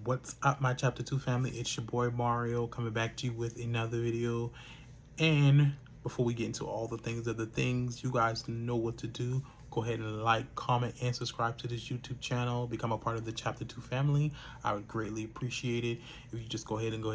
What's up, my chapter 2 family? It's your boy Mario coming back to you with another video. And before we get into all the things, you guys know what to do. Go ahead and like, comment, and subscribe to this YouTube channel. Become a part of the chapter 2 family. I would greatly appreciate it if you just go ahead and go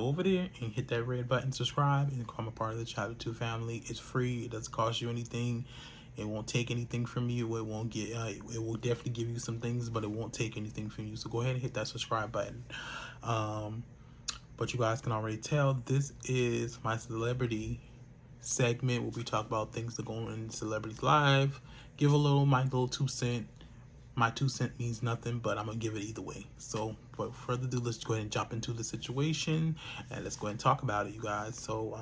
over there and hit that red button, subscribe, and become a part of the chapter 2 family. It's free. It doesn't cost you anything. It won't take anything from you. It won't get. It will definitely give you some things, but it won't take anything from you. So go ahead and hit that subscribe button. But you guys can already tell this is my celebrity segment where we talk about things that go on in celebrities' live. Give a little my little 2 cent. My 2 cent means nothing, but I'm gonna give it either way. So without further ado, let's go ahead and jump into the situation and let's go ahead and talk about it, you guys. So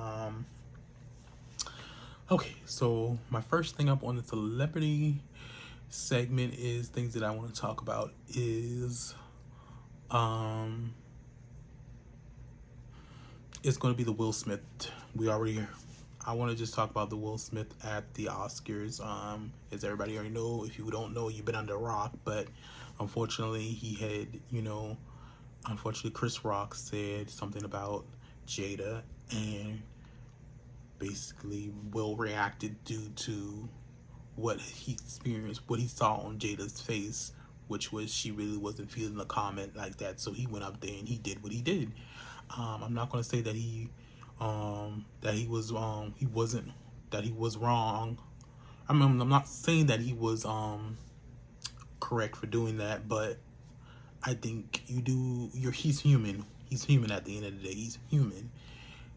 okay, so my first thing up on the celebrity segment is things that I want to talk about is it's going to be the Will Smith. I want to just talk about the Will Smith at the Oscars. As everybody already know, if you don't know, you've been under a rock, but unfortunately he had, unfortunately Chris Rock said something about Jada, and basically Will reacted due to what he experienced, what he saw on Jada's face, which was she really wasn't feeling the comment like that. So he went up there and he did what he did. I'm not going to say that he was wrong. I mean, I'm not saying that he was correct for doing that, but I think he's human. He's human at the end of the day. He's human.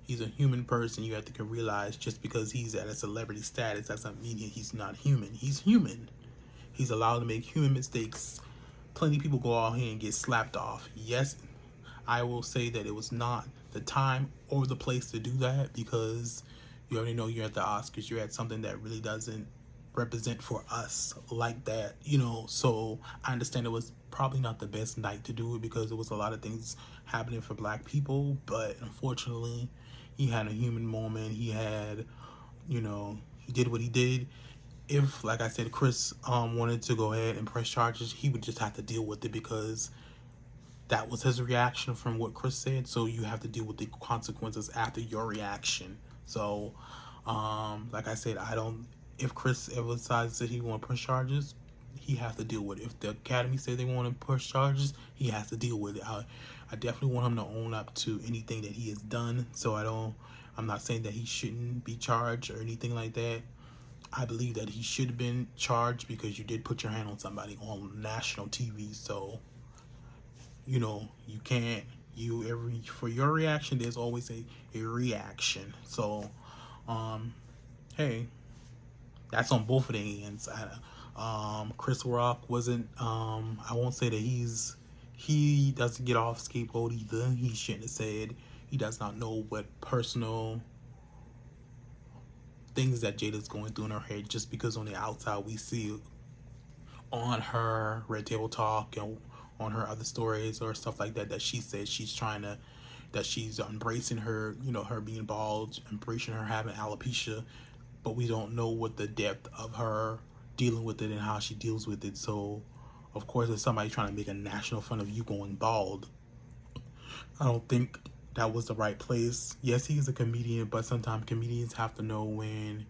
He's a human person. You have to realize just because he's at a celebrity status, that doesn't mean he's not human. He's human. He's allowed to make human mistakes. Plenty of people go out here and get slapped off. Yes, I will say that it was not the time or the place to do that, because you already know you're at the Oscars. You're at something that really doesn't represent for us like that, so I understand it was probably not the best night to do it because there was a lot of things happening for black people, but unfortunately he had a human moment. He had, he did what he did. If, like I said, Chris wanted to go ahead and press charges, he would just have to deal with it because that was his reaction from what Chris said. So you have to deal with the consequences after your reaction. So like I said, if Chris ever decides that he want to press charges, he has to deal with it. If the Academy say they want to push charges, he has to deal with it. I definitely want him to own up to anything that he has done. So I'm not saying that he shouldn't be charged or anything like that. I believe that he should have been charged because you did put your hand on somebody on national TV. So, you can't, for your reaction, there's always a reaction. So, hey, that's on both of the ends. Chris Rock wasn't, I won't say that he doesn't get off scapegoat either. He shouldn't have said, he does not know what personal things that Jada's going through in her head, just because on the outside we see on her Red Table Talk and on her other stories or stuff like that, that she says that she's embracing her, her being bald, embracing her having alopecia, but we don't know what the depth of her dealing with it and how she deals with it. So of course, if somebody trying to make a national fun of you going bald, I don't think that was the right place. Yes, he's a comedian, but sometimes comedians have to know when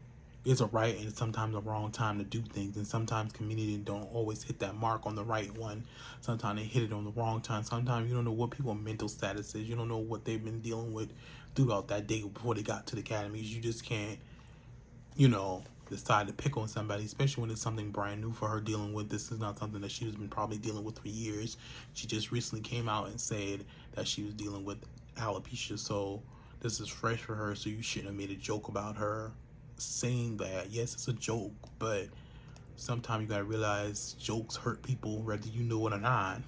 it's a right and sometimes a wrong time to do things. And sometimes comedians don't always hit that mark on the right one. Sometimes they hit it on the wrong time. Sometimes you don't know what people's mental status is. You don't know what they've been dealing with throughout that day before they got to the academies. You just can't, decide to pick on somebody, especially when it's something brand new for her dealing with. This is not something that she's been probably dealing with for years. She just recently came out and said that she was dealing with alopecia, so this is fresh for her. So you shouldn't have made a joke about her saying that. Yes, it's a joke, but sometimes you gotta realize jokes hurt people whether you know it or not,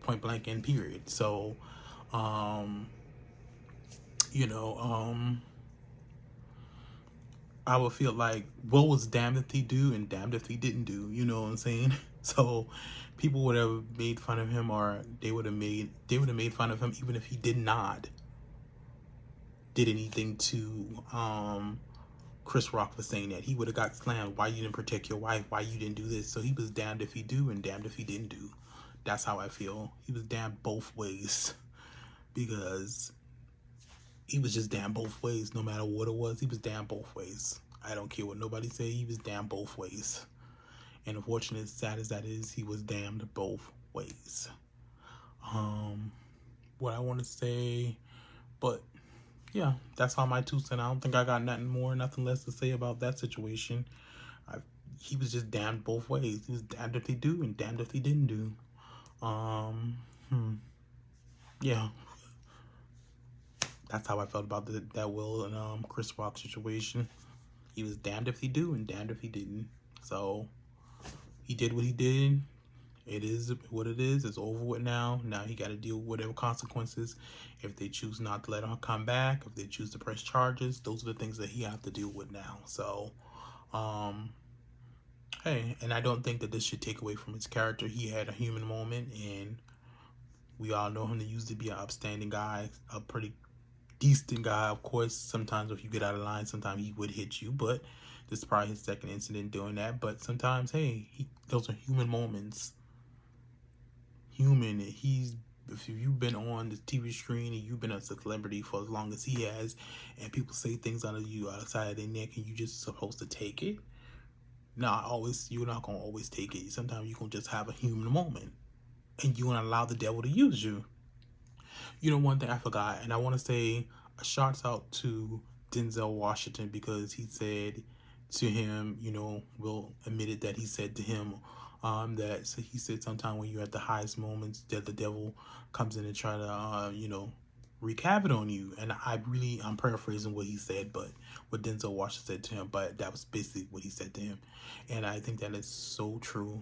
point blank and period. So I would feel like Will was damned if he do and damned if he didn't do, you know what I'm saying? So people would have made fun of him, or they would have made fun of him even if he did not did anything to Chris Rock for saying that. He would have got slammed. Why you didn't protect your wife? Why you didn't do this? So he was damned if he do and damned if he didn't do. That's how I feel. He was damned both ways because he was just damned both ways. No matter what it was, he was damned both ways. I don't care what nobody say. He was damned both ways. And unfortunately, as sad as that is, he was damned both ways. What I want to say, but yeah, that's all my 2 cents. I don't think I got nothing more, nothing less to say about that situation. He was just damned both ways. He was damned if he do and damned if he didn't do. Yeah, that's how I felt about that Will and Chris Rock situation. He was damned if he do and damned if he didn't. So he did what he did. It is what it is. It's over with now. Now he got to deal with whatever consequences. If they choose not to let him come back, if they choose to press charges, those are the things that he have to deal with now. So, hey, and I don't think that this should take away from his character. He had a human moment, and we all know him to usually be an upstanding guy, a pretty decent guy. Of course, sometimes if you get out of line, sometimes he would hit you, but this is probably his second incident doing that. But sometimes, hey, those are human moments. Human. If you've been on the TV screen and you've been a celebrity for as long as he has, and people say things out of you outside of their neck, and you just supposed to take it. You're not gonna always take it. Sometimes you're gonna just have a human moment, and you're gonna allow the devil to use you. You know, one thing I forgot, and I want to say a shouts out to Denzel Washington, because he said to him, Will admitted that he said to him, he said sometime when you're at the highest moments that the devil comes in and try to, wreak havoc on you. And I'm paraphrasing what he said, but what Denzel Washington said to him, but that was basically what he said to him. And I think that is so true.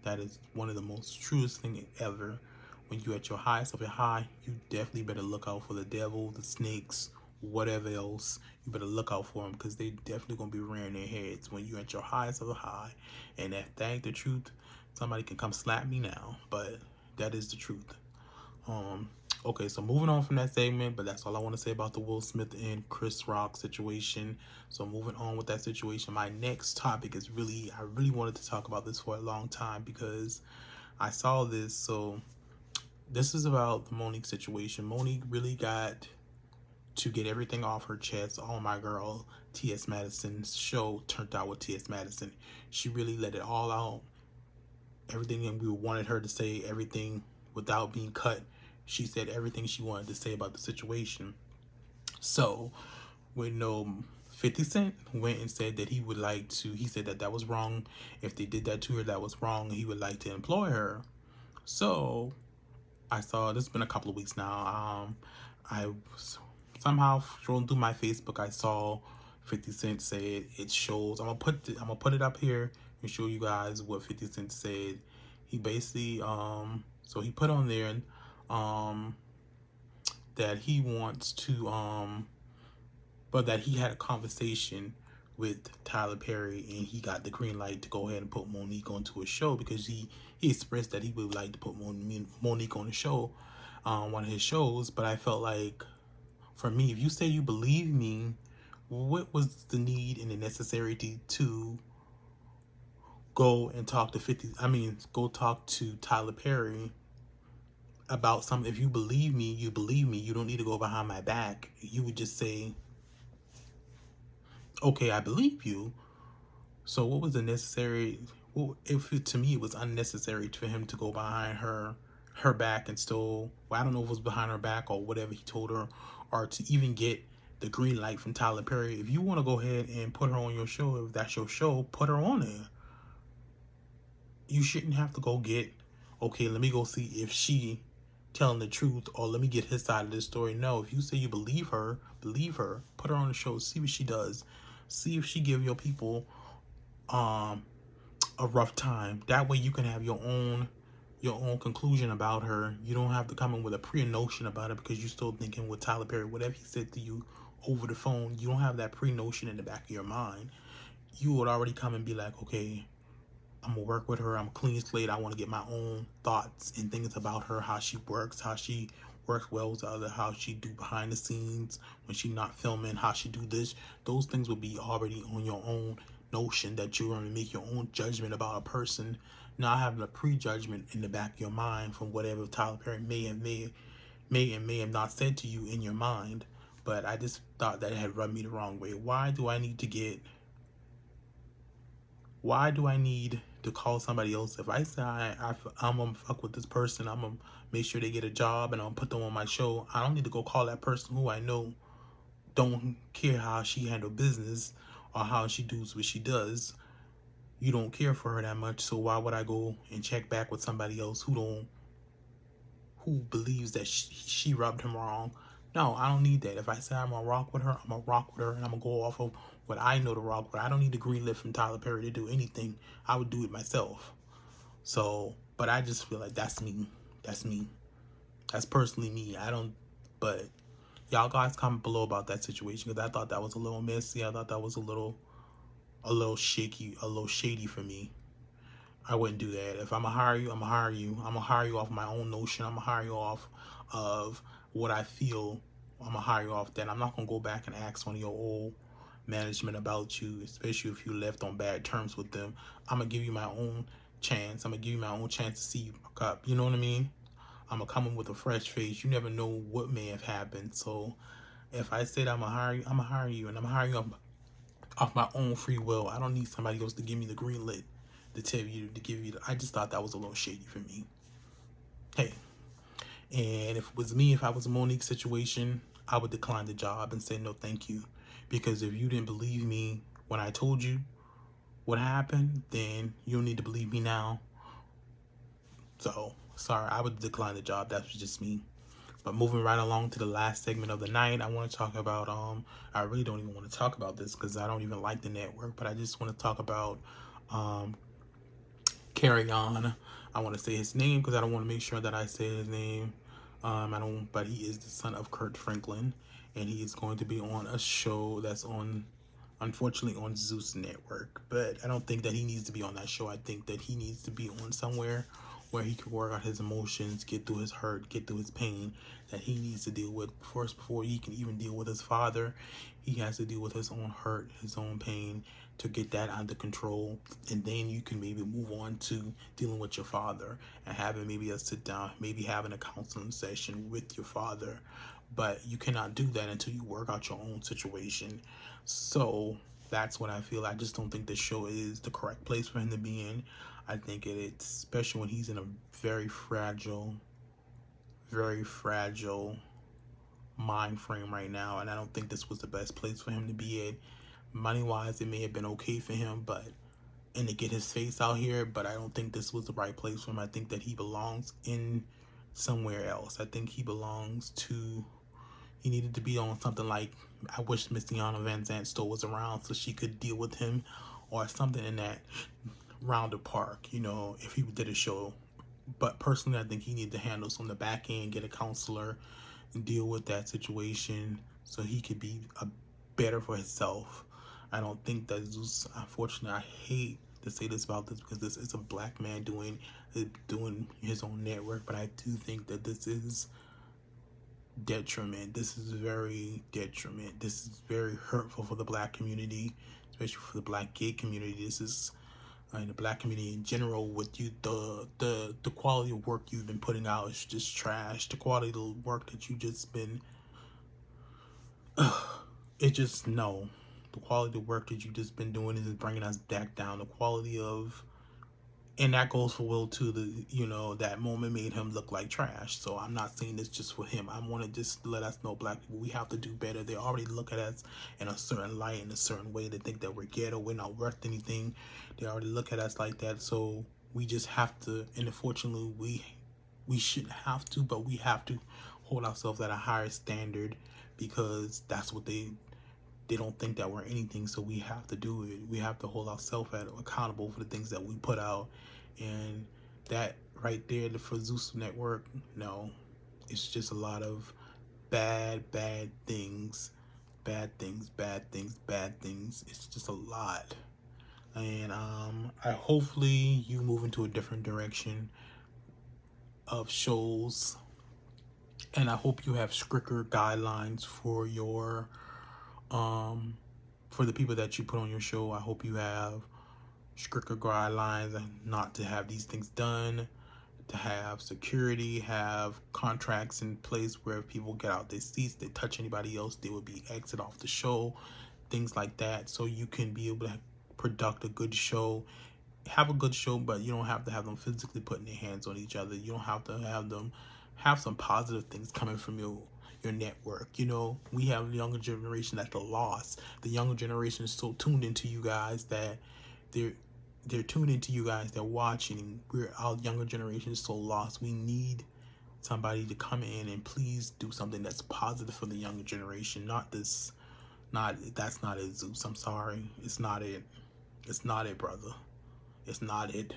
That is one of the most truest thing ever. When you're at your highest of your high, you definitely better look out for the devil, the snakes, whatever else. You better look out for them, because they definitely gonna be rearing their heads when you're at your highest of the high. And that ain't the truth. Somebody can come slap me now, but that is the truth. Okay, so moving on from that segment, but that's all I want to say about the Will Smith and Chris Rock situation. So moving on with that situation, my next topic is I really wanted to talk about this for a long time, because I saw this. So this is about the MoNique situation. MoNique really got to get everything off her chest. Oh, my girl, T.S. Madison's show turned out with T.S. Madison. She really let it all out. Everything that we wanted her to say, everything without being cut. She said everything she wanted to say about the situation. So, when 50 Cent went and said that he said that was wrong. If they did that to her, that was wrong. He would like to employ her. So, I saw, this has been a couple of weeks now. I was somehow scrolling through my Facebook. I saw 50 Cent say it shows. I'm gonna put it up here and show you guys what 50 Cent said. He basically so he put on there that he wants to but that he had a conversation with Tyler Perry, and he got the green light to go ahead and put MoNique onto a show, because he expressed that he would like to put MoNique on the show, one of his shows. But I felt like, for me, if you say you believe me, what was the need and the necessity to go and talk to go talk to Tyler Perry about something? If you believe me, you believe me. You don't need to go behind my back. You would just say, okay, I believe you. So what was the necessary? Well, to me, it was unnecessary for him to go behind her back and still, well, I don't know if it was behind her back or whatever he told her, or to even get the green light from Tyler Perry. If you want to go ahead and put her on your show, if that's your show, put her on there. You shouldn't have to go get, okay, let me go see if she telling the truth, or let me get his side of the story. No, if you say you believe her, put her on the show, see what she does. See if she give your people a rough time. That way you can have your own conclusion about her. You don't have to come in with a pre-notion about it, because you're still thinking with Tyler Perry, whatever he said to you over the phone, you don't have that pre-notion in the back of your mind. You would already come and be like, okay, I'm gonna work with her. I'm a clean slate. I want to get my own thoughts and things about her, how she works well with others, how she do behind the scenes when she not filming, how she do this. Those things will be already on your own notion that you're going to make your own judgment about a person, not having a prejudgment in the back of your mind from whatever Tyler Perry may have not said to you in your mind. But I just thought that it had rubbed me the wrong way. Why do I need to call somebody else? If I say I'm gonna fuck with this person, I'm gonna make sure they get a job and I'm gonna put them on my show, I don't need to go call that person who I know don't care how she handle business or how she does what she does. You don't care for her that much, so why would I go and check back with somebody else who believes that she rubbed him wrong? No, I don't need that. If I say I'm gonna rock with her, I'm gonna rock with her, and I'm gonna go off of what I know to rock with. I don't need the green light from Tyler Perry to do anything. I would do it myself. So, but I just feel like that's me. That's me. That's personally me. But y'all guys comment below about that situation, because I thought that was a little messy. I thought that was a little shaky, a little shady for me. I wouldn't do that. If I'm gonna hire you, I'm gonna hire you. I'm gonna hire you off my own notion. I'm gonna hire you off of what I feel. I'm gonna hire you off that. I'm not gonna go back and ask one of your old management about you, especially if you left on bad terms with them. I'm gonna give you my own chance. I'm gonna give you my own chance to see you fuck up. You know what I mean? I'm gonna come in with a fresh face. You never know what may have happened. So if I said I'm gonna hire you, I'm gonna hire you, and I'm gonna hire you off my own free will. I don't need somebody else to give me the green light to tell you to give you. I just thought that was a little shady for me. Hey, and if it was me, if I was a MoNique situation, I would decline the job and say no, thank you. Because if you didn't believe me when I told you what happened, then you don't need to believe me now. So sorry, I would decline the job. That's just me. But moving right along to the last segment of the night, I want to talk about, I really don't even want to talk about this because I don't even like the network, but I just want to talk about Kerrion. I want to say his name because I don't want to make sure that I say his name. But he is the son of Kerrion Franklin, and he is going to be on a show that's unfortunately on Zeus Network. But I don't think that he needs to be on that show. I think that he needs to be on somewhere where he can work out his emotions, get through his hurt, get through his pain that he needs to deal with first before he can even deal with his father. He has to deal with his own hurt, his own pain, to get that under control, and then you can maybe move on to dealing with your father and having maybe a sit down, maybe having a counseling session with your father. But you cannot do that until you work out your own situation. So that's what I feel. I just don't think the show is the correct place for him to be in. I think it's especially when he's in a very fragile mind frame right now, and I don't think this was the best place for him to be in. Money wise, it may have been okay for him, and to get his face out here, but I don't think this was the right place for him. I think that he belongs in somewhere else. I think he needed to be on something like, I wish Miss Deanna Van Zandt still was around so she could deal with him, or something in that Rounder Park, if he did a show. But personally, I think he needed to handle this on the back end, get a counselor, and deal with that situation so he could be better for himself. I don't think that Zeus, unfortunately, I hate to say this about this because this is a black man doing his own network, but I do think that this is detriment. This is very detriment. This is very hurtful for the black community, especially for the black gay community. This is in the black community in general. With you, the quality of work you've been putting out is just trash. The quality of the work that you just been the quality of work that you've just been doing is bringing us back down. The quality of, and that goes for Will too. That moment made him look like trash. So I'm not saying this just for him. I want to just let us know, black people, we have to do better. They already look at us in a certain light, in a certain way. They think that we're ghetto, we're not worth anything. They already look at us like that. So we just have to, and unfortunately, we shouldn't have to, but we have to hold ourselves at a higher standard, because that's what they don't think that we're anything. So we have to do it. We have to hold ourselves accountable for the things that we put out. And that right there, for Zeus Network, no, it's just a lot of bad things. It's just a lot. And hopefully you move into a different direction of shows, and I hope you have stricter guidelines for your for the people that you put on your show, I hope you have stricter guidelines and not to have these things done, to have security, have contracts in place where if people get out their seats, they touch anybody else, they would be exit off the show, things like that, so you can be able to conduct a good show, have a good show, but you don't have to have them physically putting their hands on each other. You don't have to have them have some positive things coming from your network. You know, we have the younger generation that's lost. The younger generation is so tuned into you guys that they're tuned into you guys, they're watching. Our younger generation is so lost. We need somebody to come in and please do something that's positive for the younger generation. That's not it, Zeus. I'm sorry. It's not it. It's not it, brother. It's not it.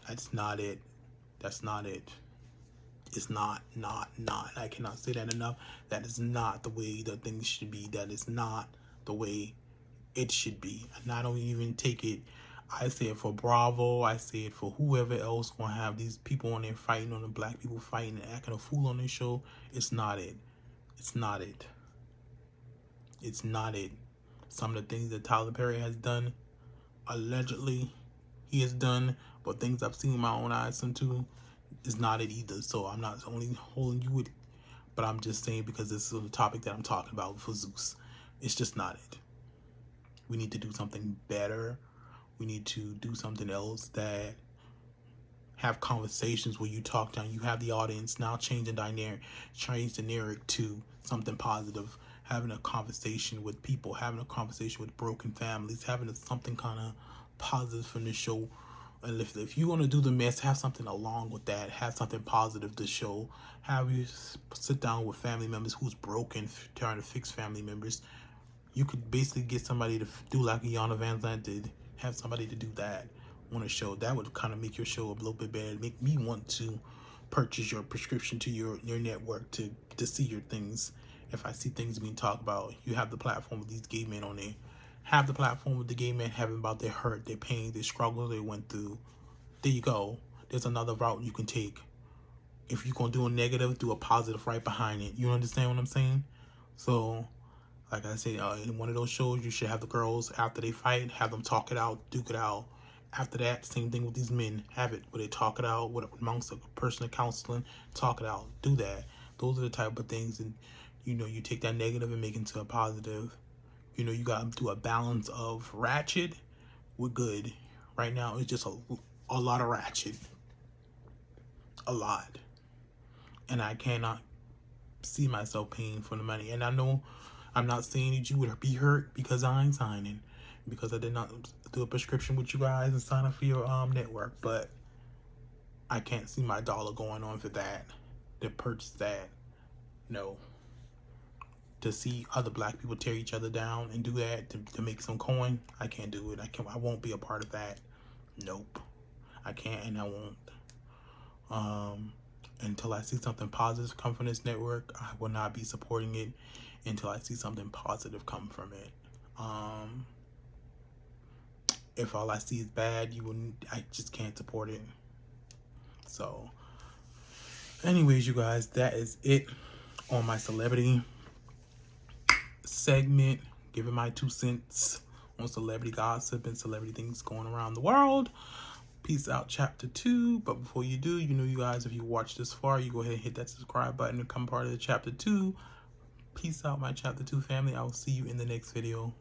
That's not it. That's not it. It's not. I cannot say that enough. That is not the way the things should be. That is not the way it should be. And I don't even take it. I say it for Bravo. I say it for whoever else gonna have these people on there fighting, on the black people fighting and acting a fool on their show. It's not it. It's not it. It's not it. Some of the things that Tyler Perry has done, allegedly, he has done, but things I've seen with my own eyes into, is not it either. So I'm not only holding you with it, but I'm just saying because this is the topic that I'm talking about for Zeus. It's just not it. We need to do something better. We need to do something else that have conversations where you talk down. You have the audience now change the narrative to something positive. Having a conversation with people, having a conversation with broken families, having something kind of positive from the show. And if you want to do the mess, have something along with that. Have something positive to show. Have you sit down with family members who's broken, trying to fix family members. You could basically get somebody to do like Iyanla Vanzant did. Have somebody to do that on a show. That would kind of make your show a little bit better. Make me want to purchase your prescription to your network to see your things. If I see things being talked about, you have the platform with these gay men on there. Have the platform with the gay men having about their hurt, their pain, their struggles they went through. There you go. There's another route you can take. If you're going to do a negative, do a positive right behind it. You understand what I'm saying? So, like I said, in one of those shows, you should have the girls, after they fight, have them talk it out, duke it out. After that, same thing with these men. Have it where they talk it out amongst a person of counseling, talk it out. Do that. Those are the type of things, and you know, you take that negative and make it into a positive. You know, you got to do a balance of ratchet with good. Right now, it's just a lot of ratchet. A lot. And I cannot see myself paying for the money. And I know I'm not saying that you would be hurt because I ain't signing. Because I did not do a prescription with you guys and sign up for your network. But I can't see my dollar going on for that. To purchase that. No. To see other black people tear each other down and do that to make some coin, I can't do it. I won't be a part of that. Nope. I can't and I won't. Until I see something positive come from this network, I will not be supporting it until I see something positive come from it. If all I see is bad, I just can't support it. So, anyways, you guys, that is it on my celebrity segment, giving my 2 cents on celebrity gossip and celebrity things going around the world. Peace out, chapter 2. But before you do, you know, you guys, if you watch this far, you go ahead and hit that subscribe button and become part of the chapter 2. Peace out, my chapter 2 family. I will see you in the next video.